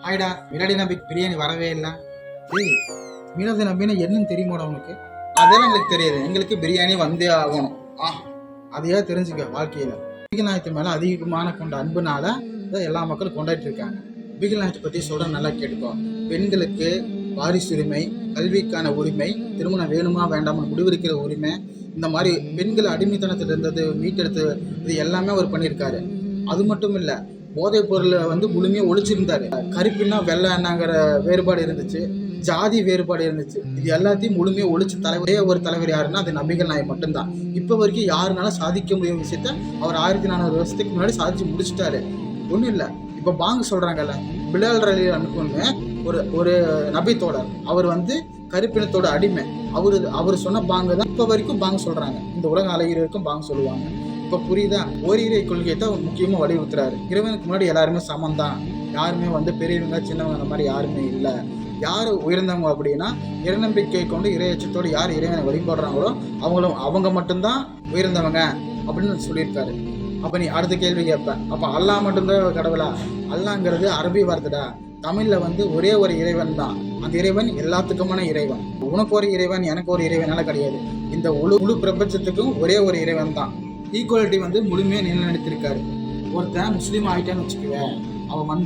ஆயிடா மிலாடி நபி பிரியாணி வரவே இல்லை. ஏய், மிலாடி நபின்னு என்னன்னு தெரியுமாடா உனக்கு? அதெல்லாம் எங்களுக்கு தெரியாது, எங்களுக்கு பிரியாணி வந்தே ஆகணும். அதையா தெரிஞ்சுக்க வாழ்க்கையில. நபிகள் நாயகத்து மேல அதிகமான கொண்ட அன்புனால எல்லா மக்களும் கொண்டாடிட்டு இருக்காங்க. நபிகள் நாயகத்தை பத்தி சொல்ற நல்லா கேட்டுக்கோ. பெண்களுக்கு வாரிசுரிமை, கல்விக்கான உரிமை, திருமணம் வேணுமா வேண்டாமா முடிவெடுக்கிற உரிமை, இந்த மாதிரி பெண்கள் அடிமைத்தனத்தில் இருந்தது மீட்டெடுத்து இது எல்லாமே அவர் பண்ணியிருக்காரு. அது மட்டும் இல்லை, போதைப் பொருளை முழுமையாக ஒழிச்சிருந்தாரு. கருப்பின்னா வெள்ளைன்னாங்கிற வேறுபாடு இருந்துச்சு, ஜாதி வேறுபாடு இருந்துச்சு. இது எல்லாத்தையும் முழுமையாக ஒழிச்சு தலைவரே ஒரு தலைவர் யாருன்னா அது நபிகள் நாயகம் மட்டும்தான். இப்போ வரைக்கும் யாருனாலும் சாதிக்க முடியாத விஷயத்த அவர் 1400 வருஷத்துக்கு முன்னாடி சாதிச்சு முடிச்சுட்டாரு. ஒன்றும் இல்லை, இப்போ பாங்கு சொல்றாங்கல்ல, பிலால் ரலி அனுப்புன்னு ஒரு நபி தோழர், அவர் கருப்பினத்தோட அடிமை. அவர் சொன்ன பாங்கு தான் இப்போ வரைக்கும் பாங்கு சொல்றாங்க. இந்த உலக அழகிற வரைக்கும் பாங்கு சொல்லுவாங்க. இப்போ புரியுதா? ஓரிரை கொள்கையை தான் முக்கியமாக வலியுறுத்துறாரு. இறைவனுக்கு முன்னாடி எல்லாருமே சமம் தான், யாருமே பெரியவங்க சின்னவங்க அந்த மாதிரி யாருமே இல்லை. யார் உயர்ந்தவங்க அப்படின்னா இறைநம்பிக்கை கொண்டு இறையச்சத்தோடு யார் இறைவனை வழிபடுறாங்களோ அவங்க மட்டும்தான் உயர்ந்தவங்க அப்படின்னு சொல்லியிருக்காரு. அப்போ நீ அடுத்த கேள்வி கேட்ப, அப்போ அல்லாஹ் மட்டும்தான் கடவுளா? அல்லாங்கிறது அரபி வார்த்தைடா. தமிழில் ஒரே ஒரு இறைவன் தான். அந்த இறைவன் எல்லாத்துக்குமான இறைவன். உனக்கு ஒரு இறைவன் எனக்கு ஒரு இறைவனால கிடையாது. இந்த முழு பிரபஞ்சத்துக்கும் ஒரே ஒரு இறைவன் தான். ஈக்குவாலிட்டி முழுமையாக நிலைநிறுத்திருக்காரு. ஒருத்தன் முஸ்லீம் ஆகிட்டான்னு வச்சுக்குவேன், அவன்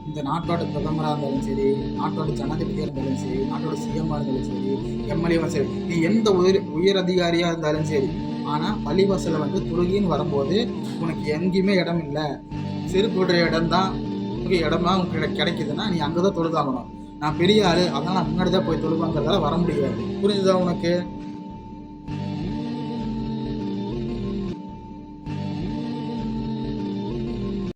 இந்த நாட்டோட பிரதமராக இருந்தாலும் சரி, நாட்டோட ஜனாதிபதியாக இருந்தாலும் சரி, நாட்டோட சிஎம்மாக இருந்தாலும் சரி, எம்எல்ஏவும் சரி, நீ எந்த உயர் அதிகாரியாக இருந்தாலும் சரி, ஆனால் பள்ளிவாசலில் தொழுகின்னு வரும்போது உனக்கு எங்கேயுமே இடம் இல்லை, செருப்பு விடுற இடம் தான் இடமா உனக்கு கிடைக்குதுன்னா நீ அங்கே தான் தொழுதாகணும். நான் பெரிய ஆள், அதனால் நான் முன்னாடி தான் போய் தொழுவாங்கிறதால வர முடியாது. புரிஞ்சுதா உனக்கு?